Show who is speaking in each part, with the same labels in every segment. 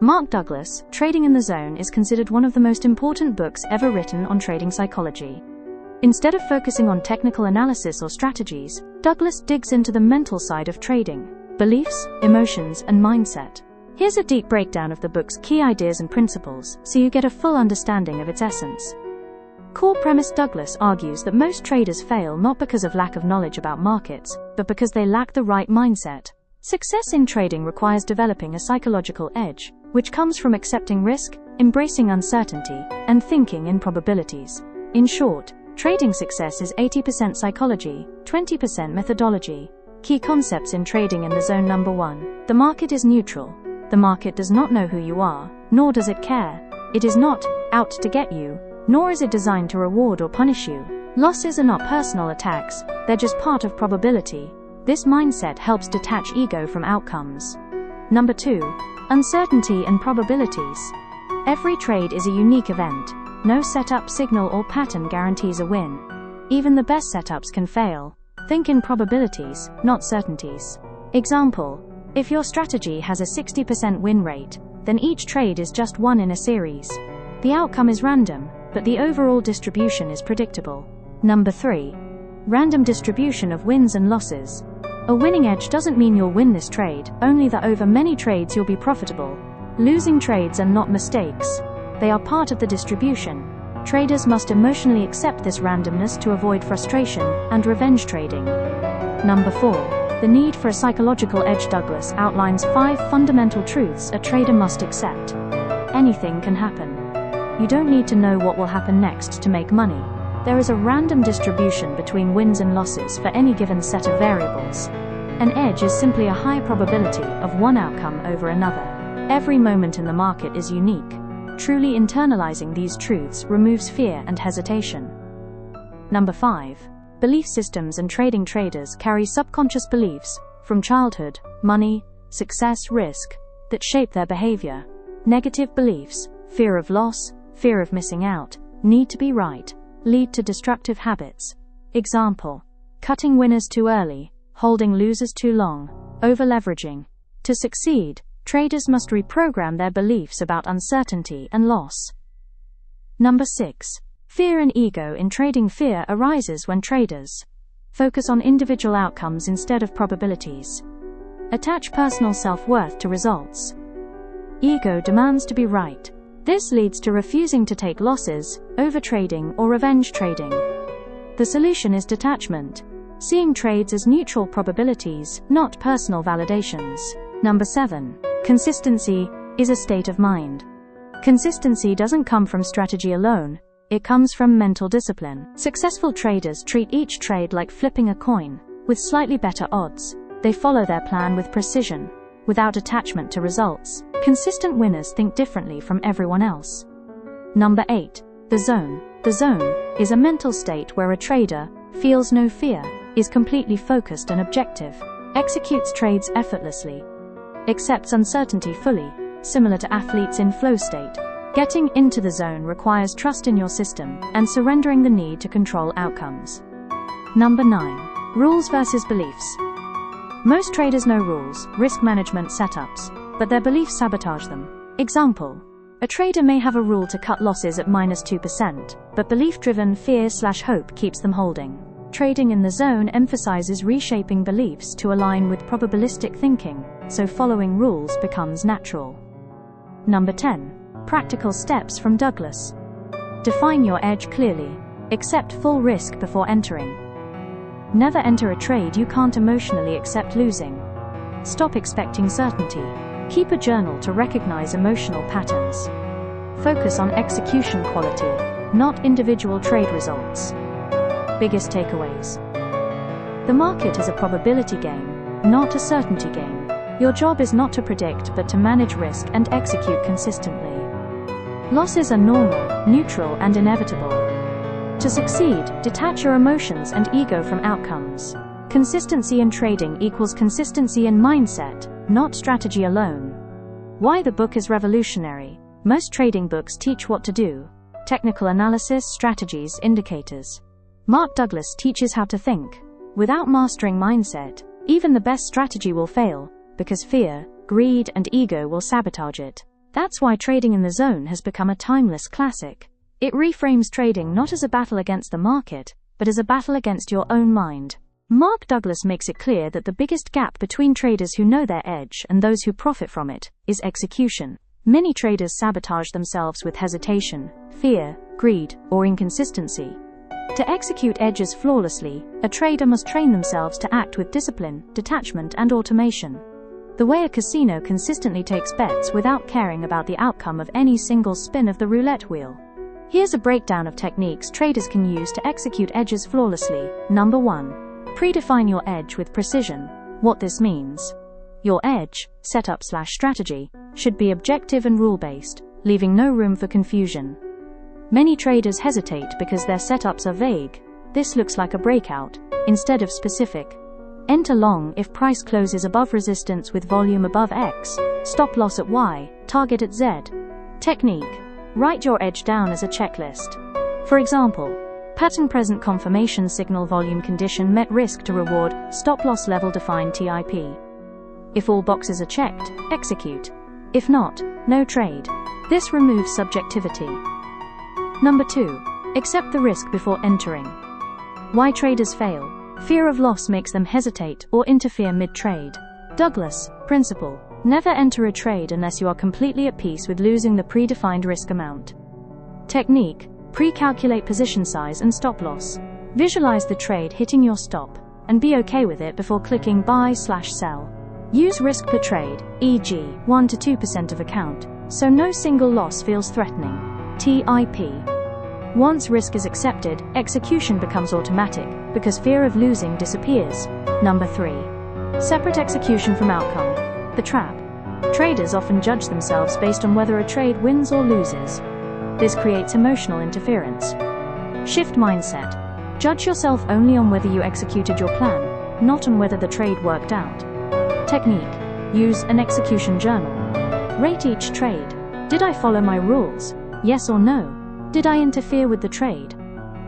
Speaker 1: Mark Douglas, Trading in the Zone is considered one of the most important books ever written on trading psychology. Instead of focusing on technical analysis or strategies, Douglas digs into the mental side of trading, beliefs, emotions, and mindset. Here's a deep breakdown of the book's key ideas and principles, so you get a full understanding of its essence. Core premise: Douglas argues that most traders fail not because of lack of knowledge about markets, but because they lack the right mindset. Success in trading requires developing a psychological edge, which comes from accepting risk, embracing uncertainty, and thinking in probabilities. In short, trading success is 80% psychology, 20% methodology. Key concepts in Trading in the Zone. Number 1. The market is neutral. The market does not know who you are, nor does it care. It is not out to get you, nor is it designed to reward or punish you. Losses are not personal attacks, they're just part of probability. This mindset helps detach ego from outcomes. Number 2. Uncertainty and probabilities. Every trade is a unique event. No setup, signal, or pattern guarantees a win. Even the best setups can fail. Think in probabilities, not certainties. Example: if your strategy has a 60% win rate, then each trade is just one in a series. The outcome is random, but the overall distribution is predictable. Number 3. Random distribution of wins and losses. A winning edge doesn't mean you'll win this trade, only that over many trades you'll be profitable. Losing trades are not mistakes. They are part of the distribution. Traders must emotionally accept this randomness to avoid frustration and revenge trading. Number 4. The need for a psychological edge. Douglas outlines 5 fundamental truths a trader must accept. Anything can happen. You don't need to know what will happen next to make money. There is a random distribution between wins and losses for any given set of variables. An edge is simply a high probability of one outcome over another. Every moment in the market is unique. Truly internalizing these truths removes fear and hesitation. Number 5. Belief systems and trading. Traders carry subconscious beliefs, from childhood, money, success, risk, that shape their behavior. Negative beliefs, fear of loss, fear of missing out, need to be right, lead to destructive habits. Example: cutting winners too early, holding losers too long, over-leveraging. To succeed, traders must reprogram their beliefs about uncertainty and loss. Number 6. Fear and ego in trading. Fear arises when traders focus on individual outcomes instead of probabilities. Attach personal self-worth to results. Ego demands to be right. This leads to refusing to take losses, overtrading, or revenge trading. The solution is detachment, seeing trades as neutral probabilities, not personal validations. Number 7. Consistency is a state of mind. Consistency doesn't come from strategy alone, it comes from mental discipline. Successful traders treat each trade like flipping a coin, with slightly better odds. They follow their plan with precision, without attachment to results. Consistent winners think differently from everyone else. Number 8. The zone. The zone is a mental state where a trader feels no fear, is completely focused and objective, executes trades effortlessly, accepts uncertainty fully, similar to athletes in flow state. Getting into the zone requires trust in your system and surrendering the need to control outcomes. Number 9. Rules versus beliefs. Most traders know rules, risk management setups, but their beliefs sabotage them. Example: a trader may have a rule to cut losses at -2%, but belief-driven fear/hope keeps them holding. Trading in the zone emphasizes reshaping beliefs to align with probabilistic thinking, so following rules becomes natural. Number 10. Practical steps from Douglas. Define your edge clearly. Accept full risk before entering. Never enter a trade you can't emotionally accept losing. Stop expecting certainty. Keep a journal to recognize emotional patterns. Focus on execution quality, not individual trade results. Biggest takeaways. The market is a probability game, not a certainty game. Your job is not to predict but to manage risk and execute consistently. Losses are normal, neutral, and inevitable. To succeed, detach your emotions and ego from outcomes. Consistency in trading equals consistency in mindset, not strategy alone. Why the book is revolutionary. Most trading books teach what to do: technical analysis, strategies, indicators. Mark Douglas teaches how to think. Without mastering mindset, even the best strategy will fail, because fear, greed, and ego will sabotage it. That's why Trading in the Zone has become a timeless classic. It reframes trading not as a battle against the market, but as a battle against your own mind. Mark Douglas makes it clear that the biggest gap between traders who know their edge and those who profit from it is execution. Many traders sabotage themselves with hesitation, fear, greed, or inconsistency. To execute edges flawlessly, a trader must train themselves to act with discipline, detachment, and automation. The way a casino consistently takes bets without caring about the outcome of any single spin of the roulette wheel. Here's a breakdown of techniques traders can use to execute edges flawlessly. Number 1. Predefine your edge with precision. What this means: your edge, setup/strategy, should be objective and rule-based, leaving no room for confusion. Many traders hesitate because their setups are vague. This looks like a breakout, instead of specific. Enter long if price closes above resistance with volume above X, stop loss at Y, target at Z. Technique: write your edge down as a checklist. For example, pattern present confirmation signal volume condition met risk to reward, stop loss level defined TIP. If all boxes are checked, execute. If not, no trade. This removes subjectivity. Number 2. Accept the risk before entering. Why traders fail. Fear of loss makes them hesitate or interfere mid-trade. Douglas principle: never enter a trade unless you are completely at peace with losing the predefined risk amount. Technique: pre-calculate position size and stop loss. Visualize the trade hitting your stop, and be okay with it before clicking buy/sell. Use risk per trade, e.g., 1 to 2% of account, so no single loss feels threatening. TIP: once risk is accepted, execution becomes automatic, because fear of losing disappears. Number 3. Separate execution from outcome. The trap. Traders often judge themselves based on whether a trade wins or loses. This creates emotional interference. Shift mindset. Judge yourself only on whether you executed your plan, not on whether the trade worked out. Technique: use an execution journal. Rate each trade. Did I follow my rules? Yes or no? Did I interfere with the trade?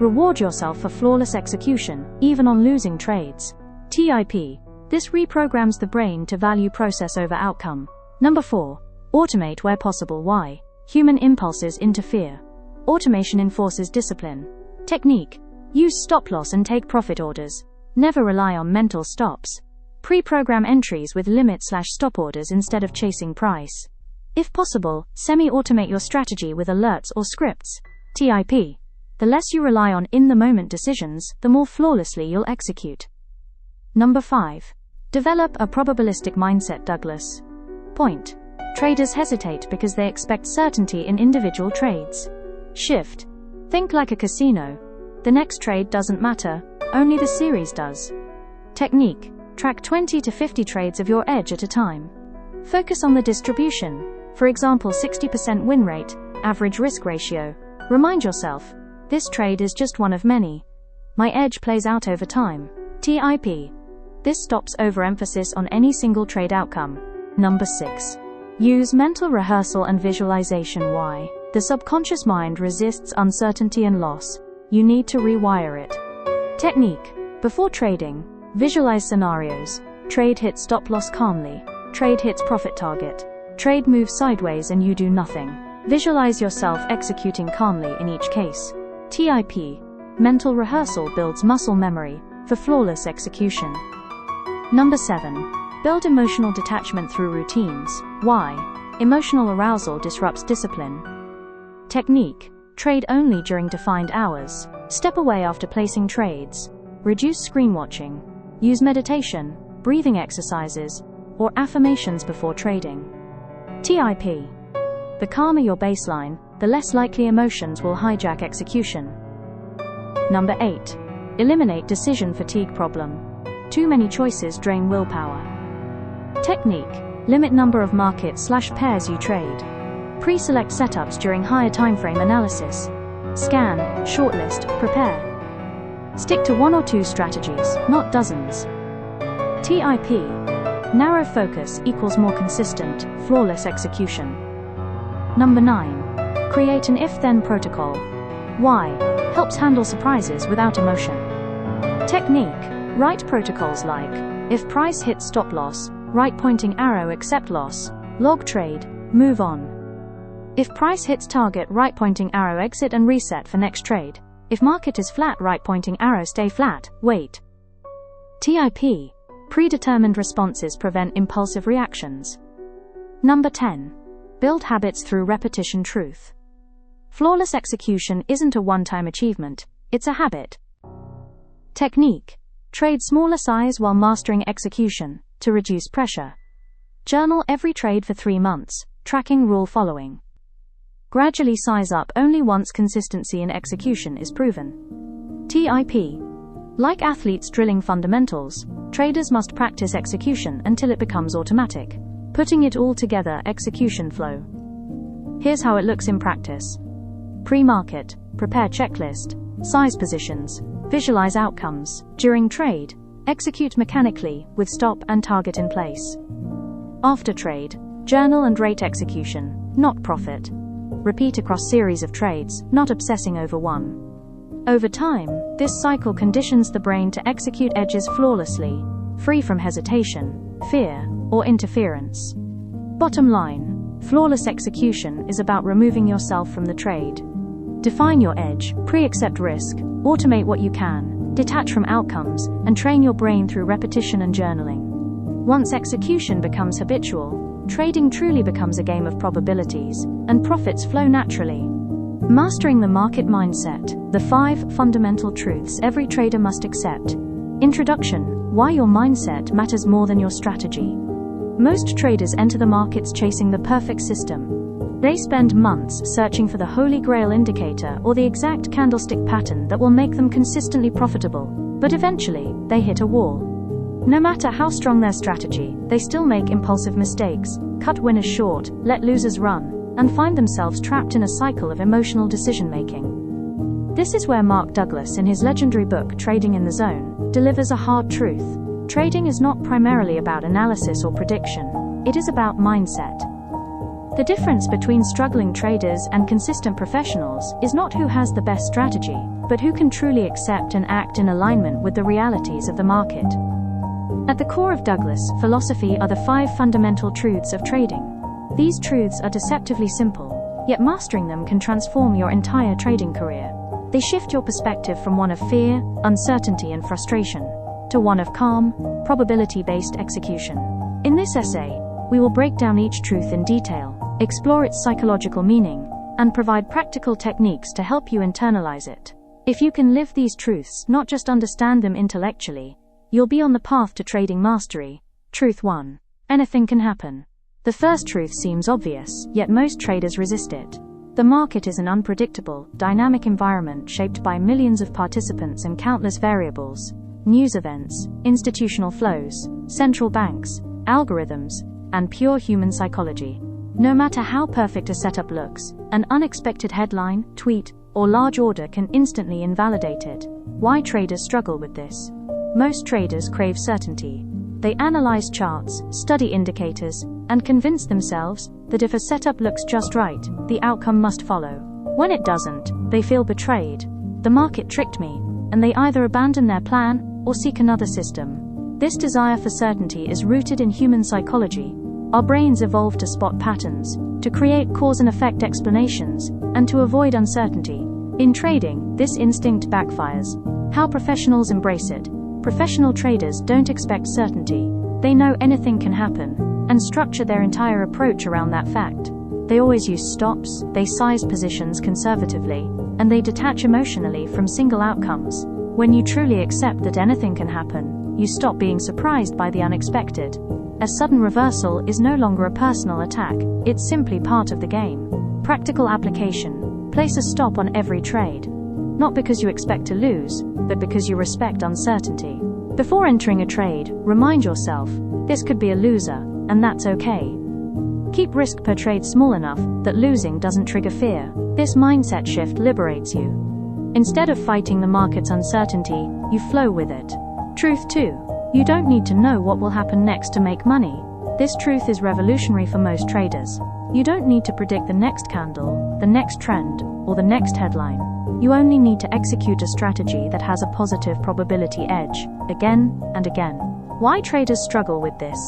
Speaker 1: Reward yourself for flawless execution, even on losing trades. TIP: this reprograms the brain to value process over outcome. Number 4. Automate where possible. Why? Human impulses interfere. Automation enforces discipline. Technique: use stop loss and take profit orders. Never rely on mental stops. Pre-program entries with limit/stop orders instead of chasing price. If possible, semi-automate your strategy with alerts or scripts. TIP: the less you rely on in-the-moment decisions, the more flawlessly you'll execute. Number 5. Develop a probabilistic mindset. Douglas point: traders hesitate because they expect certainty in individual trades. Shift. Think like a casino. The next trade doesn't matter, only the series does. Technique: track 20 to 50 trades of your edge at a time. Focus on the distribution. For example, 60% win rate, average risk ratio. Remind yourself, this trade is just one of many. My edge plays out over time. TIP: this stops overemphasis on any single trade outcome. Number 6. Use mental rehearsal and visualization. Why? The subconscious mind resists uncertainty and loss. You need to rewire it. Technique: before trading, visualize scenarios. Trade hits stop loss calmly. Trade hits profit target. Trade moves sideways and you do nothing. Visualize yourself executing calmly in each case. TIP: mental rehearsal builds muscle memory for flawless execution. Number 7. Build emotional detachment through routines. Why? Emotional arousal disrupts discipline. Technique: trade only during defined hours. Step away after placing trades. Reduce screen watching. Use meditation, breathing exercises, or affirmations before trading. TIP: the calmer your baseline, the less likely emotions will hijack execution. Number 8. Eliminate decision fatigue problem. Too many choices drain willpower. Technique: limit number of market/pairs you trade. Pre-select setups during higher timeframe analysis. Scan, shortlist, prepare. Stick to 1 or 2 strategies, not dozens. TIP: narrow focus equals more consistent, flawless execution. Number 9. Create an if-then protocol. Why? Helps handle surprises without emotion. Technique: write protocols like: if price hits stop loss, right pointing arrow accept loss, log trade, move on. If price hits target, right pointing arrow, exit and reset for next trade. If market is flat, right pointing arrow, stay flat, wait. TIP. Predetermined responses prevent impulsive reactions. Number 10. Build habits through repetition. Truth. Flawless execution isn't a one-time achievement, it's a habit. Technique. Trade smaller size while mastering execution, to reduce pressure. Journal every trade for 3 months, tracking rule following. Gradually size up only once consistency in execution is proven. TIP. Like athletes drilling fundamentals, traders must practice execution until it becomes automatic. Putting it all together, execution flow. Here's how it looks in practice. Pre-market, prepare checklist, size positions, visualize outcomes. During trade, execute mechanically with stop and target in place. After trade, journal and rate execution, not profit. Repeat across series of trades, not obsessing over one. Over time, this cycle conditions the brain to execute edges flawlessly, free from hesitation, fear, or interference. Bottom line, flawless execution is about removing yourself from the trade. Define your edge, pre-accept risk, automate what you can, detach from outcomes, and train your brain through repetition and journaling. Once execution becomes habitual, trading truly becomes a game of probabilities, and profits flow naturally. Mastering the market mindset, the 5 fundamental truths every trader must accept. Introduction: why your mindset matters more than your strategy. Most traders enter the markets chasing the perfect system. They spend months searching for the holy grail indicator or the exact candlestick pattern that will make them consistently profitable, but eventually, they hit a wall. No matter how strong their strategy, they still make impulsive mistakes, cut winners short, let losers run, and find themselves trapped in a cycle of emotional decision-making. This is where Mark Douglas, in his legendary book Trading in the Zone, delivers a hard truth. Trading is not primarily about analysis or prediction, it is about mindset. The difference between struggling traders and consistent professionals is not who has the best strategy, but who can truly accept and act in alignment with the realities of the market. At the core of Douglas' philosophy are the 5 fundamental truths of trading. These truths are deceptively simple, yet mastering them can transform your entire trading career. They shift your perspective from one of fear, uncertainty, and frustration, to one of calm, probability-based execution. In this essay, we will break down each truth in detail, explore its psychological meaning, and provide practical techniques to help you internalize it. If you can live these truths, not just understand them intellectually, you'll be on the path to trading mastery. Truth 1. Anything can happen. The first truth seems obvious, yet most traders resist it. The market is an unpredictable, dynamic environment shaped by millions of participants and countless variables: news events, institutional flows, central banks, algorithms, and pure human psychology. No matter how perfect a setup looks, an unexpected headline, tweet, or large order can instantly invalidate it. Why traders struggle with this? Most traders crave certainty. They analyze charts, study indicators, and convince themselves that if a setup looks just right, the outcome must follow. When it doesn't, they feel betrayed. The market tricked me, and they either abandon their plan or seek another system. This desire for certainty is rooted in human psychology. Our brains evolved to spot patterns, to create cause and effect explanations, and to avoid uncertainty. In trading, this instinct backfires. How professionals embrace it. Professional traders don't expect certainty. They know anything can happen, and structure their entire approach around that fact. They always use stops, they size positions conservatively, and they detach emotionally from single outcomes. When you truly accept that anything can happen, you stop being surprised by the unexpected. A sudden reversal is no longer a personal attack, it's simply part of the game. Practical application. Place a stop on every trade. Not because you expect to lose, but because you respect uncertainty. Before entering a trade, remind yourself, this could be a loser, and that's okay. Keep risk per trade small enough that losing doesn't trigger fear. This mindset shift liberates you. Instead of fighting the market's uncertainty, you flow with it. Truth 2. You don't need to know what will happen next to make money. This truth is revolutionary for most traders. You don't need to predict the next candle, the next trend, or the next headline. You only need to execute a strategy that has a positive probability edge, again and again. Why traders struggle with this?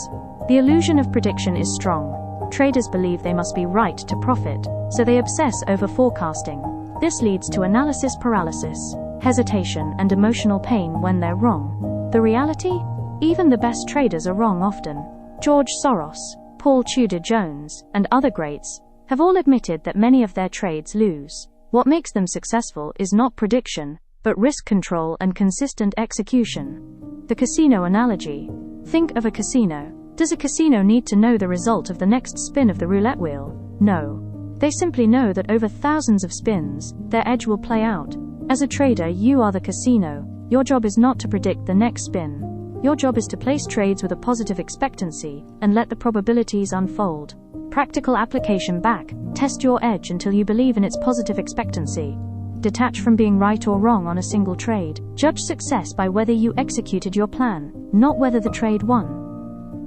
Speaker 1: The illusion of prediction is strong. Traders believe they must be right to profit, so they obsess over forecasting. This leads to analysis paralysis, hesitation, and emotional pain when they're wrong. The reality? Even the best traders are wrong often. George Soros, Paul Tudor Jones, and other greats have all admitted that many of their trades lose. What makes them successful is not prediction, but risk control and consistent execution. The casino analogy. Think of a casino. Does a casino need to know the result of the next spin of the roulette wheel? No. They simply know that over thousands of spins, their edge will play out. As a trader, you are the casino. Your job is not to predict the next spin. Your job is to place trades with a positive expectancy and let the probabilities unfold. Practical application back. Test your edge until you believe in its positive expectancy. Detach from being right or wrong on a single trade. Judge success by whether you executed your plan, not whether the trade won.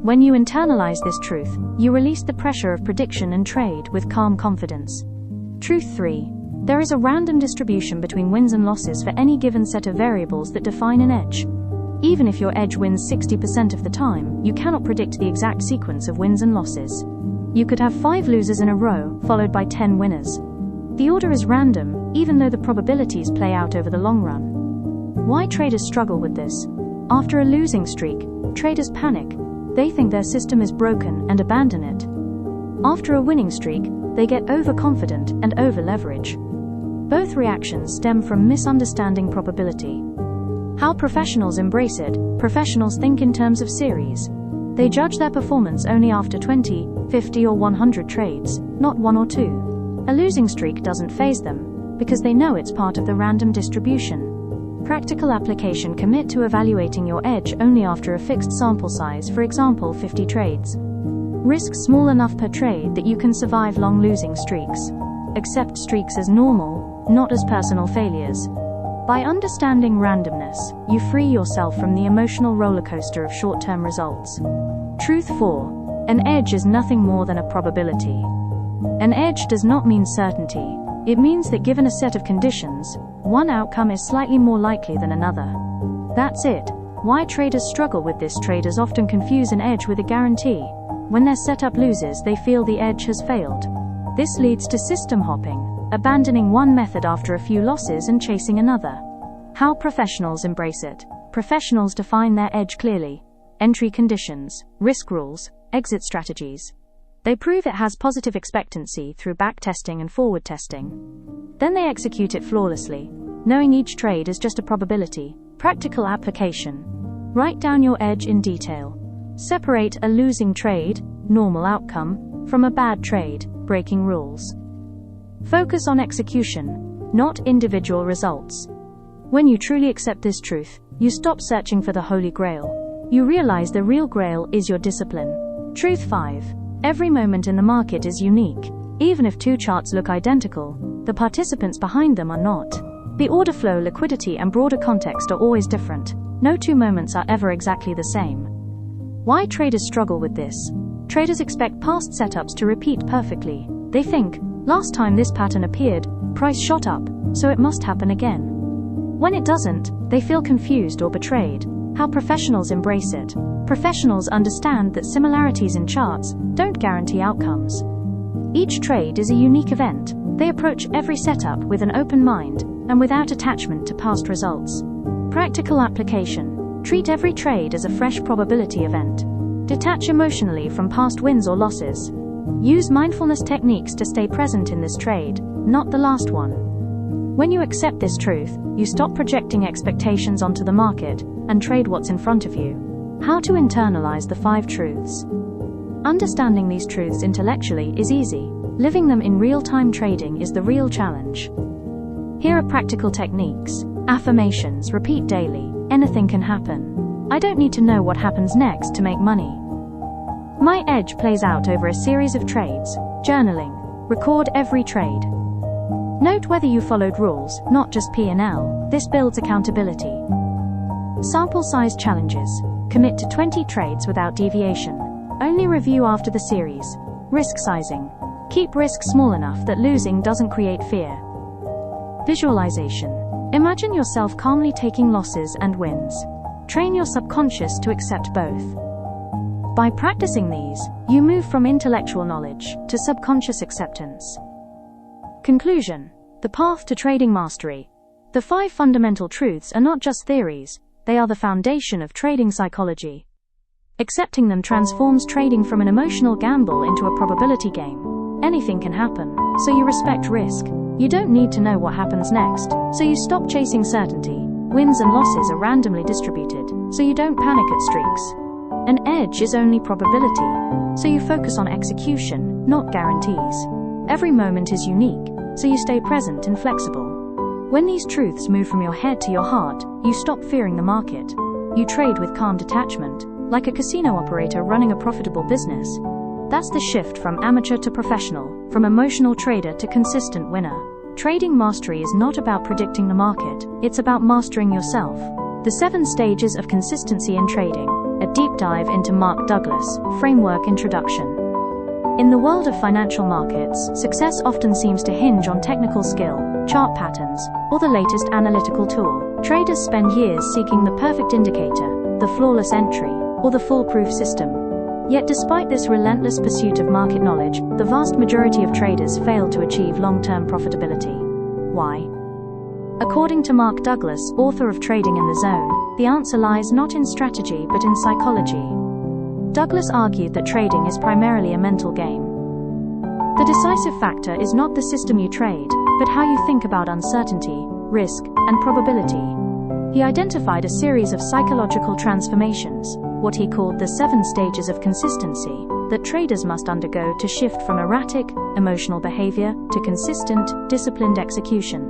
Speaker 1: When you internalize this truth, you release the pressure of prediction and trade with calm confidence. Truth 3. There is a random distribution between wins and losses for any given set of variables that define an edge. Even if your edge wins 60% of the time, you cannot predict the exact sequence of wins and losses. You could have 5 losers in a row, followed by 10 winners. The order is random, even though the probabilities play out over the long run. Why traders struggle with this? After a losing streak, traders panic. They think their system is broken and abandon it. After a winning streak, they get overconfident and over-leverage. Both reactions stem from misunderstanding probability. How professionals embrace it. Professionals think in terms of series. They judge their performance only after 20, 50 or 100 trades, not 1 or 2. A losing streak doesn't faze them, because they know it's part of the random distribution. Practical application. Commit to evaluating your edge only after a fixed sample size, for example 50 trades. Risk small enough per trade that you can survive long losing streaks. Accept streaks as normal, not as personal failures. By understanding randomness, you free yourself from the emotional rollercoaster of short-term results. Truth 4. An edge is nothing more than a probability. An edge does not mean certainty. It means that given a set of conditions, one outcome is slightly more likely than another. That's it. Why traders struggle with this. Traders often confuse an edge with a guarantee. When their setup loses, they feel the edge has failed. This leads to system hopping, abandoning one method after a few losses and chasing another. How professionals embrace it. Professionals define their edge clearly. Entry conditions, risk rules, exit strategies. They prove it has positive expectancy through back testing and forward testing. Then they execute it flawlessly, knowing each trade is just a probability. Practical application. Write down your edge in detail. Separate a losing trade, normal outcome, from a bad trade, breaking rules. Focus on execution, not individual results. When you truly accept this truth, you stop searching for the holy grail. You realize the real grail is your discipline. Truth 5. Every moment in the market is unique. Even if 2 charts look identical, the participants behind them are not. The order flow, liquidity, and broader context are always different. No 2 moments are ever exactly the same. Why traders struggle with this? Traders expect past setups to repeat perfectly. They think, last time this pattern appeared, price shot up, so it must happen again. When it doesn't, they feel confused or betrayed. How professionals embrace it. Professionals understand that similarities in charts don't guarantee outcomes. Each trade is a unique event. They approach every setup with an open mind and without attachment to past results. Practical application. Treat every trade as a fresh probability event. Detach emotionally from past wins or losses. Use mindfulness techniques to stay present in this trade, not the last one. When you accept this truth, you stop projecting expectations onto the market and trade what's in front of you. How to internalize the 5 truths. Understanding these truths intellectually is easy. Living them in real-time trading is the real challenge. Here are practical techniques. Affirmations. Repeat daily. Anything can happen. I don't need to know what happens next to make money. My edge plays out over a series of trades. Journaling. Record every trade. Note whether you followed rules, not just P&L. This builds accountability. Sample size challenges. Commit to 20 trades without deviation. Only review after the series. Risk sizing. Keep risk small enough that losing doesn't create fear. Visualization. Imagine yourself calmly taking losses and wins. Train your subconscious to accept both. By practicing these, you move from intellectual knowledge to subconscious acceptance. Conclusion: the path to trading mastery. The 5 fundamental truths are not just theories, they are the foundation of trading psychology. Accepting them transforms trading from an emotional gamble into a probability game. Anything can happen, so you respect risk. You don't need to know what happens next, so you stop chasing certainty. Wins and losses are randomly distributed, so you don't panic at streaks. An edge is only probability, so you focus on execution, not guarantees. Every moment is unique, so you stay present and flexible. When these truths move from your head to your heart, you stop fearing the market. You trade with calm detachment, like a casino operator running a profitable business. That's the shift from amateur to professional, from emotional trader to consistent winner. Trading mastery is not about predicting the market, it's about mastering yourself. The 7 stages of consistency in trading, a deep dive into Mark Douglas' framework introduction. In the world of financial markets, success often seems to hinge on technical skill, chart patterns, or the latest analytical tool. Traders spend years seeking the perfect indicator, the flawless entry, or the foolproof system. Yet despite this relentless pursuit of market knowledge, the vast majority of traders fail to achieve long-term profitability. Why? According to Mark Douglas, author of Trading in the Zone, the answer lies not in strategy but in psychology. Douglas argued that trading is primarily a mental game. The decisive factor is not the system you trade, but how you think about uncertainty, risk, and probability. He identified a series of psychological transformations, what he called the 7 stages of consistency, that traders must undergo to shift from erratic, emotional behavior to consistent, disciplined execution.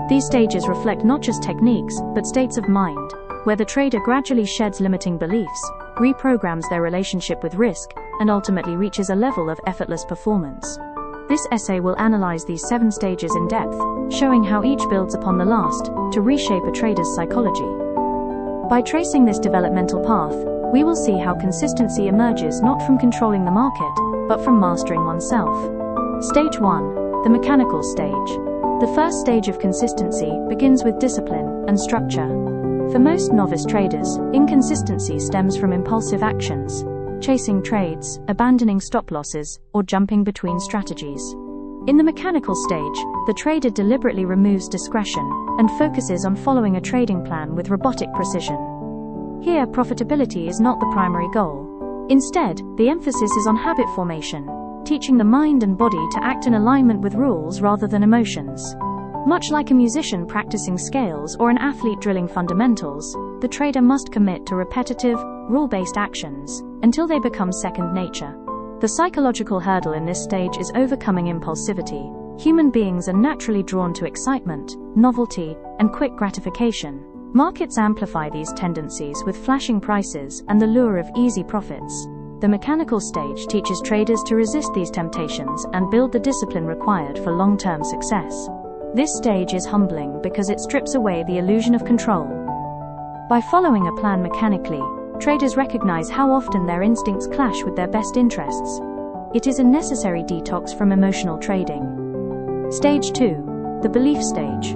Speaker 1: These stages reflect not just techniques, but states of mind, where the trader gradually sheds limiting beliefs, reprograms their relationship with risk, and ultimately reaches a level of effortless performance. This essay will analyze these 7 stages in depth, showing how each builds upon the last, to reshape a trader's psychology. By tracing this developmental path, we will see how consistency emerges not from controlling the market, but from mastering oneself. Stage 1. The mechanical stage. The first stage of consistency begins with discipline and structure. For most novice traders, inconsistency stems from impulsive actions, chasing trades, abandoning stop losses, or jumping between strategies. In the mechanical stage, the trader deliberately removes discretion and focuses on following a trading plan with robotic precision. Here, profitability is not the primary goal. Instead, the emphasis is on habit formation, teaching the mind and body to act in alignment with rules rather than emotions. Much like a musician practicing scales or an athlete drilling fundamentals, the trader must commit to repetitive, rule-based actions until they become second nature. The psychological hurdle in this stage is overcoming impulsivity. Human beings are naturally drawn to excitement, novelty, and quick gratification. Markets amplify these tendencies with flashing prices and the lure of easy profits. The mechanical stage teaches traders to resist these temptations and build the discipline required for long-term success. This stage is humbling because it strips away the illusion of control. By following a plan mechanically, traders recognize how often their instincts clash with their best interests. It is a necessary detox from emotional trading. Stage 2. The belief stage.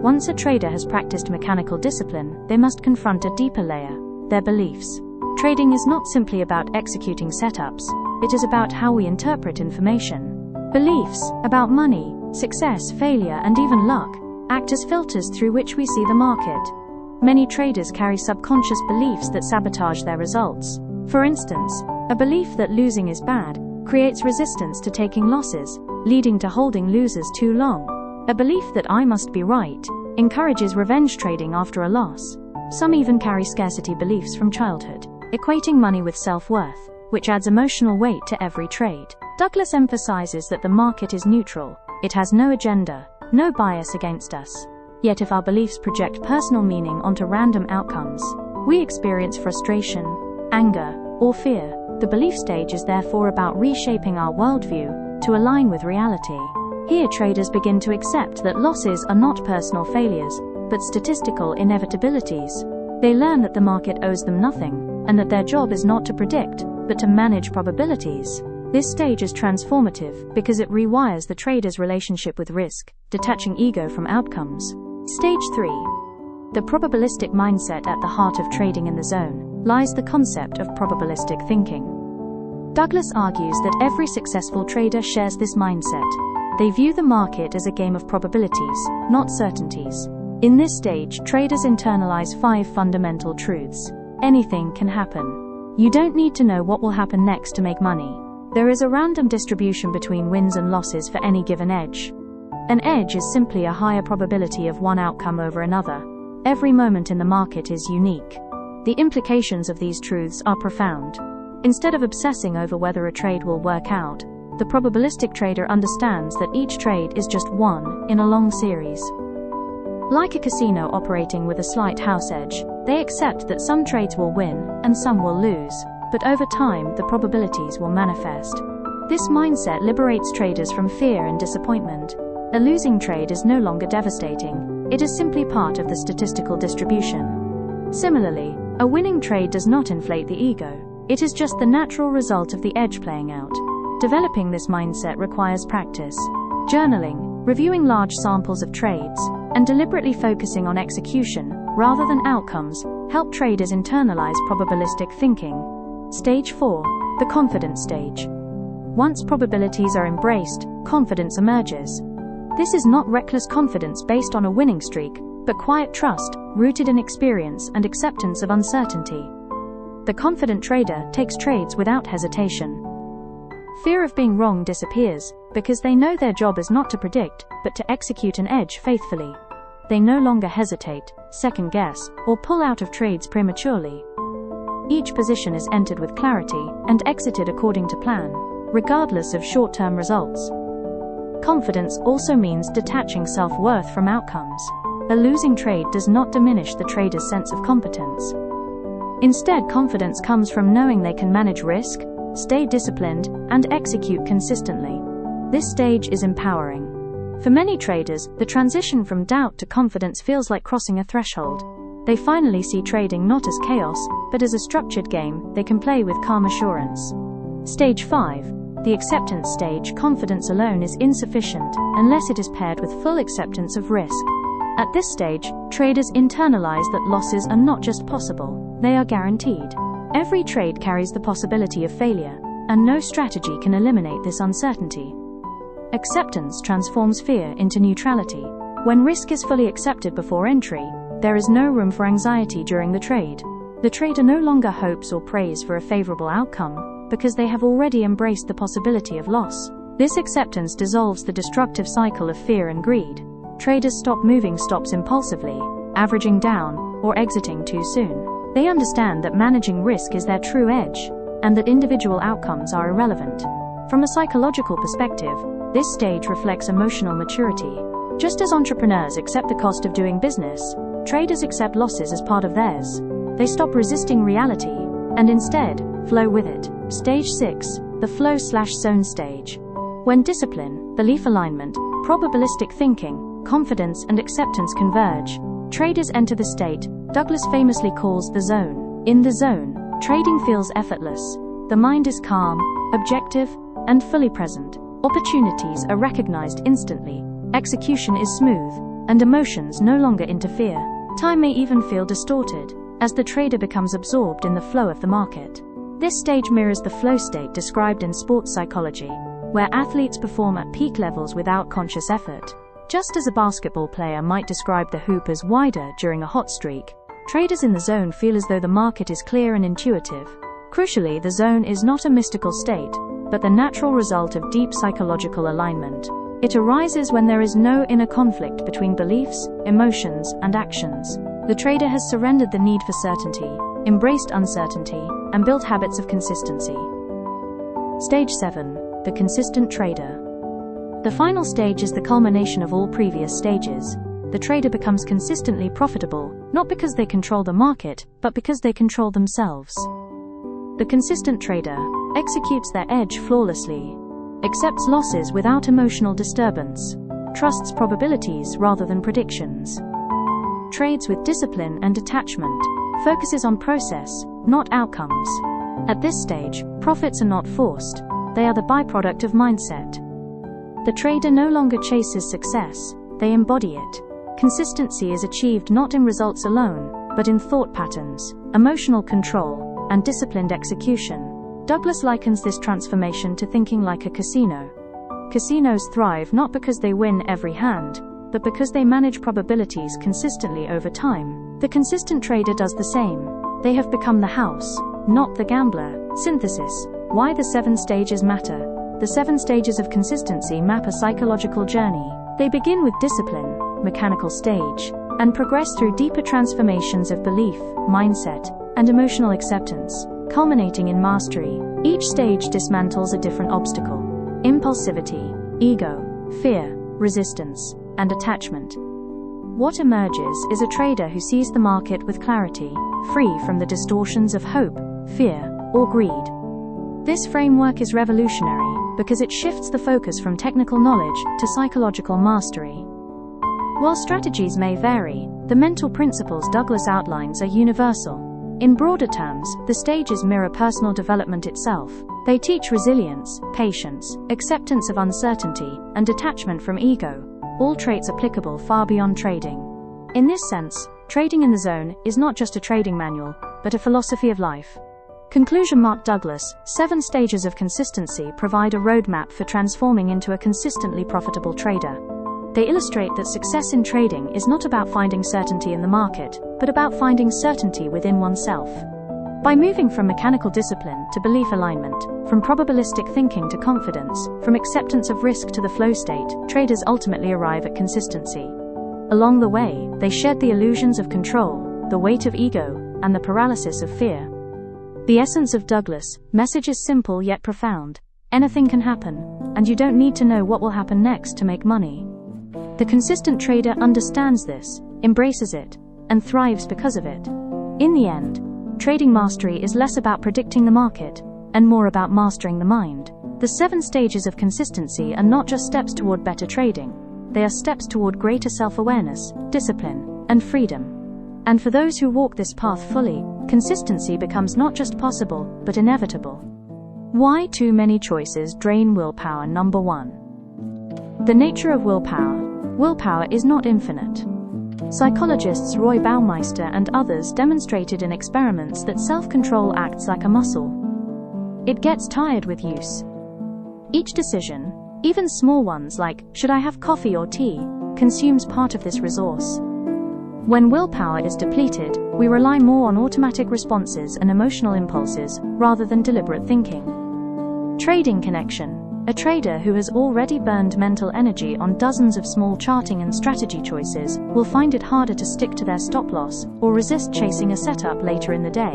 Speaker 1: Once a trader has practiced mechanical discipline, they must confront a deeper layer, their beliefs. Trading is not simply about executing setups, it is about how we interpret information. Beliefs, about money, success, failure, and even luck, act as filters through which we see the market. Many traders carry subconscious beliefs that sabotage their results. For instance, a belief that losing is bad creates resistance to taking losses, leading to holding losers too long. A belief that I must be right encourages revenge trading after a loss. Some even carry scarcity beliefs from childhood, equating money with self-worth, which adds emotional weight to every trade. Douglas emphasizes that the market is neutral. It has no agenda, no bias against us. Yet if our beliefs project personal meaning onto random outcomes, we experience frustration, anger, or fear. The belief stage is therefore about reshaping our worldview to align with reality. Here traders begin to accept that losses are not personal failures, but statistical inevitabilities. They learn that the market owes them nothing, and that their job is not to predict, but to manage probabilities. This stage is transformative because it rewires the trader's relationship with risk, detaching ego from outcomes. Stage 3. The probabilistic mindset at the heart of trading in the zone. lies the concept of probabilistic thinking. Douglas argues that every successful trader shares this mindset. They view the market as a game of probabilities, not certainties. In this stage, traders internalize 5 fundamental truths. Anything can happen. You don't need to know what will happen next to make money. There is a random distribution between wins and losses for any given edge. An edge is simply a higher probability of one outcome over another. Every moment in the market is unique. The implications of these truths are profound. Instead of obsessing over whether a trade will work out, the probabilistic trader understands that each trade is just one in a long series. Like a casino operating with a slight house edge, they accept that some trades will win and some will lose, but over time the probabilities will manifest. This mindset liberates traders from fear and disappointment. A losing trade is no longer devastating, it is simply part of the statistical distribution. Similarly, a winning trade does not inflate the ego. It is just the natural result of the edge playing out. Developing this mindset requires practice. Journaling, reviewing large samples of trades, and deliberately focusing on execution, rather than outcomes, help traders internalize probabilistic thinking. Stage 4. The confidence stage. Once probabilities are embraced, confidence emerges. This is not reckless confidence based on a winning streak, but quiet trust, rooted in experience and acceptance of uncertainty. The confident trader takes trades without hesitation. Fear of being wrong disappears, because they know their job is not to predict, but to execute an edge faithfully. They no longer hesitate, second guess, or pull out of trades prematurely. Each position is entered with clarity and exited according to plan, regardless of short-term results. Confidence also means detaching self-worth from outcomes. A losing trade does not diminish the trader's sense of competence. Instead, confidence comes from knowing they can manage risk, stay disciplined, and execute consistently. This stage is empowering. For many traders, the transition from doubt to confidence feels like crossing a threshold. They finally see trading not as chaos, but as a structured game they can play with calm assurance. Stage 5. The acceptance stage. Confidence alone is insufficient unless it is paired with full acceptance of risk. At this stage, traders internalize that losses are not just possible, they are guaranteed. Every trade carries the possibility of failure, and no strategy can eliminate this uncertainty. Acceptance transforms fear into neutrality. When risk is fully accepted before entry, there is no room for anxiety during the trade. The trader no longer hopes or prays for a favorable outcome, because they have already embraced the possibility of loss. This acceptance dissolves the destructive cycle of fear and greed. Traders stop moving stops impulsively, averaging down, or exiting too soon. They understand that managing risk is their true edge, and that individual outcomes are irrelevant. From a psychological perspective, this stage reflects emotional maturity. Just as entrepreneurs accept the cost of doing business, traders accept losses as part of theirs. They stop resisting reality, and instead, flow with it. Stage 6. The flow/zone stage. When discipline, belief alignment, probabilistic thinking, confidence and acceptance converge, traders enter the state Douglas famously calls the zone. In the zone, trading feels effortless. The mind is calm, objective, and fully present. Opportunities are recognized instantly. Execution is smooth, and emotions no longer interfere. Time may even feel distorted, as the trader becomes absorbed in the flow of the market. This stage mirrors the flow state described in sports psychology, where athletes perform at peak levels without conscious effort. Just as a basketball player might describe the hoop as wider during a hot streak, traders in the zone feel as though the market is clear and intuitive. Crucially, the zone is not a mystical state, but the natural result of deep psychological alignment. It arises when there is no inner conflict between beliefs, emotions, and actions. The trader has surrendered the need for certainty, embraced uncertainty, and built habits of consistency. Stage 7. The consistent trader. The final stage is the culmination of all previous stages. The trader becomes consistently profitable, not because they control the market, but because they control themselves. The consistent trader executes their edge flawlessly, accepts losses without emotional disturbance, trusts probabilities rather than predictions, trades with discipline and detachment, focuses on process, not outcomes. At this stage, profits are not forced, they are the byproduct of mindset. The trader no longer chases success, they embody it. Consistency is achieved not in results alone, but in thought patterns, emotional control, and disciplined execution. Douglas likens this transformation to thinking like a casino. Casinos thrive not because they win every hand, but because they manage probabilities consistently over time. The consistent trader does the same. They have become the house, not the gambler. Synthesis. Why the 7 stages matter. The 7 stages of consistency map a psychological journey. They begin with discipline, mechanical stage, and progress through deeper transformations of belief, mindset, and emotional acceptance, culminating in mastery. Each stage dismantles a different obstacle. Impulsivity, ego, fear, resistance, and attachment. What emerges is a trader who sees the market with clarity, free from the distortions of hope, fear, or greed. This framework is revolutionary because it shifts the focus from technical knowledge to psychological mastery. While strategies may vary, the mental principles Douglas outlines are universal. In broader terms, the stages mirror personal development itself. They teach resilience, patience, acceptance of uncertainty, and detachment from ego, all traits applicable far beyond trading. In this sense, Trading in the Zone is not just a trading manual, but a philosophy of life. Conclusion. Mark Douglas' 7 stages of consistency provide a roadmap for transforming into a consistently profitable trader. They illustrate that success in trading is not about finding certainty in the market, but about finding certainty within oneself. By moving from mechanical discipline to belief alignment, from probabilistic thinking to confidence, from acceptance of risk to the flow state, traders ultimately arrive at consistency. Along the way, they shed the illusions of control, the weight of ego, and the paralysis of fear. The essence of Douglas' message is simple yet profound. Anything can happen, and you don't need to know what will happen next to make money. The consistent trader understands this, embraces it, and thrives because of it. In the end, trading mastery is less about predicting the market, and more about mastering the mind. The 7 stages of consistency are not just steps toward better trading, they are steps toward greater self-awareness, discipline, and freedom. And for those who walk this path fully, consistency becomes not just possible, but inevitable. Why too many choices drain willpower. Number 1. The nature of willpower. Willpower is not infinite. Psychologists Roy Baumeister and others demonstrated in experiments that self-control acts like a muscle. It gets tired with use. Each decision, even small ones like, should I have coffee or tea, consumes part of this resource. When willpower is depleted, we rely more on automatic responses and emotional impulses, rather than deliberate thinking. Trading connection. A trader who has already burned mental energy on dozens of small charting and strategy choices will find it harder to stick to their stop loss, or resist chasing a setup later in the day.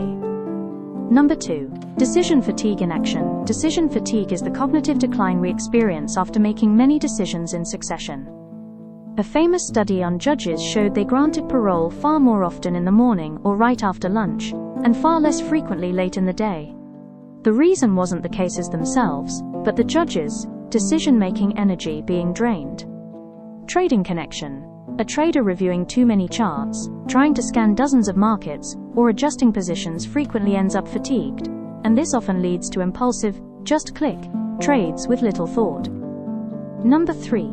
Speaker 1: Number 2. Decision fatigue in action. Decision fatigue is the cognitive decline we experience after making many decisions in succession. A famous study on judges showed they granted parole far more often in the morning or right after lunch, and far less frequently late in the day. The reason wasn't the cases themselves, but the judges' decision-making energy being drained. Trading connection. A trader reviewing too many charts, trying to scan dozens of markets, or adjusting positions frequently ends up fatigued, and this often leads to impulsive, just-click trades with little thought. Number 3.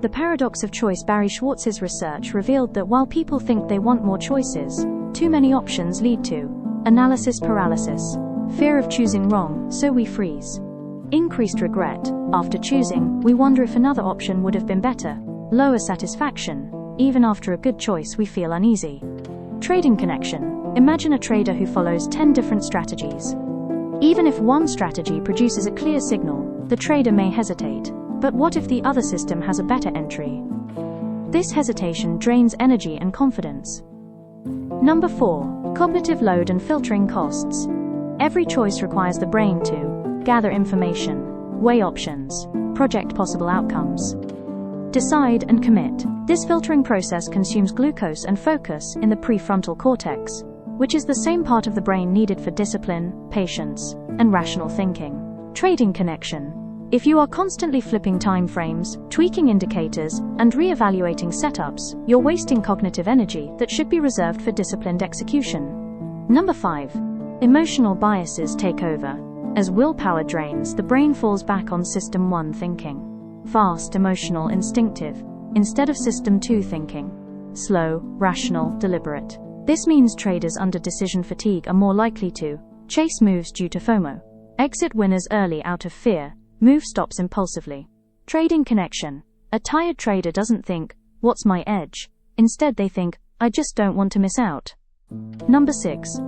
Speaker 1: The paradox of choice. Barry Schwartz's research revealed that while people think they want more choices, too many options lead to analysis paralysis, fear of choosing wrong, so we freeze. Increased regret. After choosing, we wonder if another option would have been better. Lower satisfaction. Even after a good choice, we feel uneasy. Trading connection. Imagine a trader who follows 10 different strategies. Even if one strategy produces a clear signal, the trader may hesitate. But what if the other system has a better entry? This hesitation drains energy and confidence. Number 4. Cognitive load and filtering costs. Every choice requires the brain to gather information, weigh options, project possible outcomes, decide and commit. This filtering process consumes glucose and focus in the prefrontal cortex, which is the same part of the brain needed for discipline, patience, and rational thinking. Trading connection. If you are constantly flipping time frames, tweaking indicators, and re-evaluating setups, you're wasting cognitive energy that should be reserved for disciplined execution. Number 5. Emotional biases take over. As willpower drains, the brain falls back on System 1 thinking. Fast, emotional, instinctive, instead of System 2 thinking. Slow, rational, deliberate. This means traders under decision fatigue are more likely to chase moves due to FOMO, exit winners early out of fear, move stops impulsively. Trading connection. A tired trader doesn't think, "What's my edge?" Instead they think, "I just don't want to miss out." Number 6.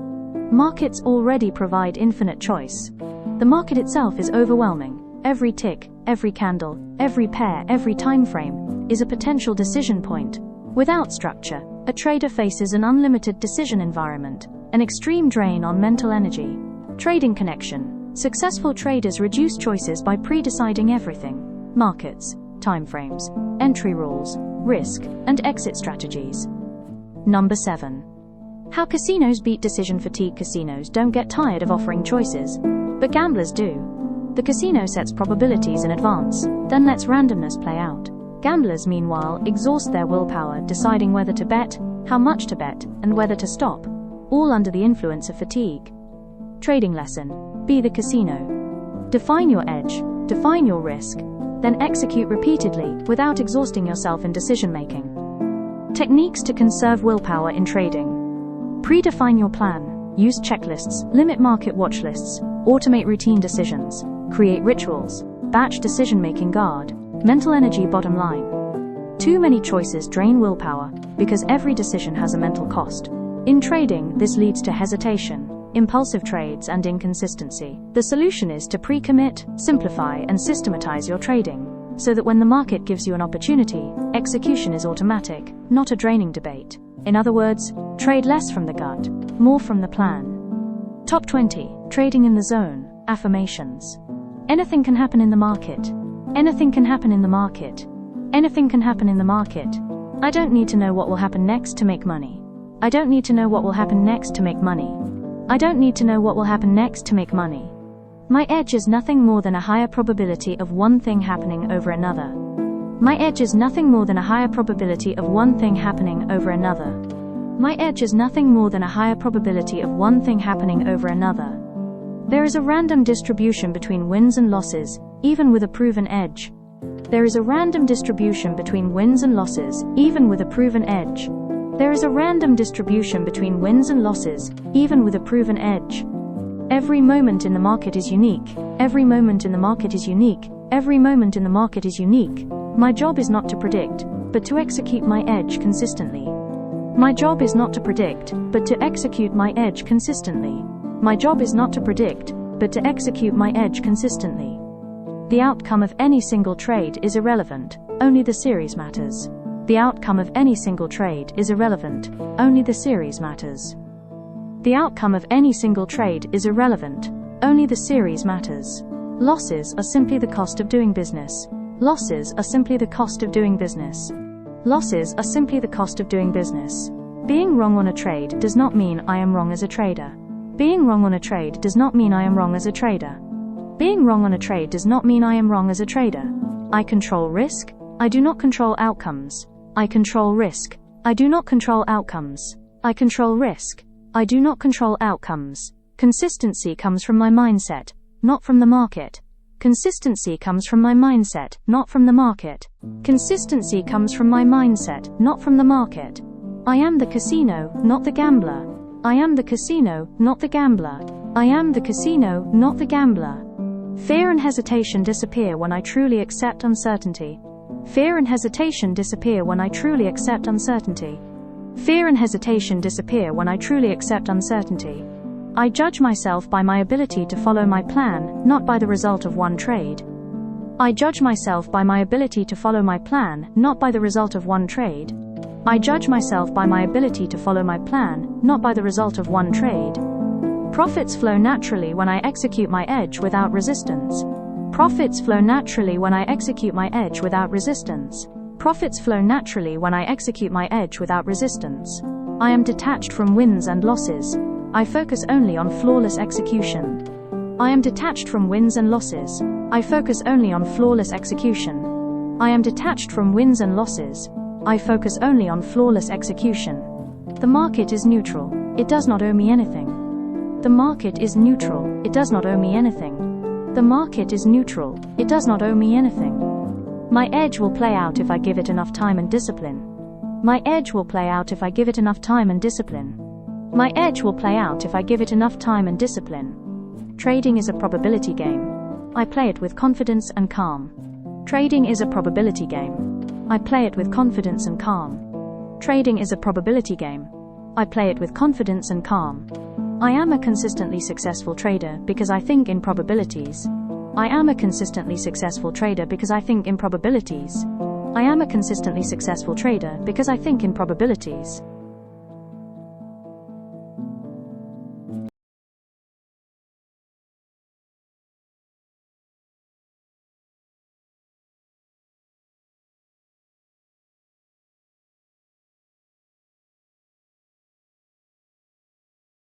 Speaker 1: Markets already provide infinite choice. The market itself is overwhelming. Every tick, every candle, every pair, every time frame is a potential decision point. Without structure, a trader faces an unlimited decision environment, an extreme drain on mental energy. Trading connection. Successful traders reduce choices by pre-deciding everything: markets, timeframes, entry rules, risk, and exit strategies. Number 7. How casinos beat decision fatigue. Casinos don't get tired of offering choices, but gamblers do. The casino sets probabilities in advance, then lets randomness play out. Gamblers, meanwhile, exhaust their willpower deciding whether to bet, how much to bet, and whether to stop, all under the influence of fatigue. Trading lesson. Be the casino. Define your edge, define your risk, then execute repeatedly without exhausting yourself in decision-making. Techniques to conserve willpower in trading. Predefine your plan. Use checklists, limit market watch lists, automate routine decisions, create rituals, batch decision-making. Guard mental energy. Bottom line. Too many choices drain willpower because every decision has a mental cost. In trading, this leads to hesitation, impulsive trades, and inconsistency. The solution is to pre-commit, simplify, and systematize your trading, so that when the market gives you an opportunity, execution is automatic, not a draining debate. In other words, trade less from the gut, more from the plan. Top 20. Trading in the zone. Affirmations. Anything can happen in the market. Anything can happen in the market. Anything can happen in the market. I don't need to know what will happen next to make money. I don't need to know what will happen next to make money. I don't need to know what will happen next to make money. My edge is nothing more than a higher probability of one thing happening over another. My edge is nothing more than a higher probability of one thing happening over another. My edge is nothing more than a higher probability of one thing happening over another. There is a random distribution between wins and losses, even with a proven edge. There is a random distribution between wins and losses, even with a proven edge. There is a random distribution between wins and losses, even with a proven edge. Every moment in the market is unique. Every moment in the market is unique. Every moment in the market is unique. My job is not to predict, but to execute my edge consistently. My job is not to predict, but to execute my edge consistently. My job is not to predict, but to execute my edge consistently. The outcome of any single trade is irrelevant, only the series matters. The outcome of any single trade is irrelevant, only the series matters. The outcome of any single trade is irrelevant, only the series matters. Losses are simply the cost of doing business. Losses are simply the cost of doing business. Losses are simply the cost of doing business. Being wrong on a trade does not mean I am wrong as a trader. Being wrong on a trade does not mean I am wrong as a trader. Being wrong on a trade does not mean I am wrong as a trader. I control risk. I do not control outcomes. I control risk. I do not control outcomes. I control risk. I do not control outcomes. Consistency comes from my mindset, not from the market. Consistency comes from my mindset, not from the market. Consistency comes from my mindset, not from the market. I am the casino, not the gambler. I am the casino, not the gambler. I am the casino, not the gambler. Fear and hesitation disappear when I truly accept uncertainty. Fear and hesitation disappear when I truly accept uncertainty. Fear and hesitation disappear when I truly accept uncertainty. I judge myself by my ability to follow my plan, not by the result of one trade. I judge myself by my ability to follow my plan, not by the result of one trade. I judge myself by my ability to follow my plan, not by the result of one trade. Profits flow naturally when I execute my edge without resistance. Profits flow naturally when I execute my edge without resistance. Profits flow naturally when I execute my edge without resistance. I am detached from wins and losses. I focus only on flawless execution. I am detached from wins and losses. I focus only on flawless execution. I am detached from wins and losses. I focus only on flawless execution. The market is neutral. It does not owe me anything. The market is neutral. It does not owe me anything. The market is neutral. It does not owe me anything. My edge will play out if I give it enough time and discipline. My edge will play out if I give it enough time and discipline. My edge will play out if I give it enough time and discipline. Trading is a probability game. I play it with confidence and calm. Trading is a probability game. I play it with confidence and calm. Trading is a probability game. I play it with confidence and calm. I am a consistently successful trader because I think in probabilities. I am a consistently successful trader because I think in probabilities. I am a consistently successful trader because I think in probabilities.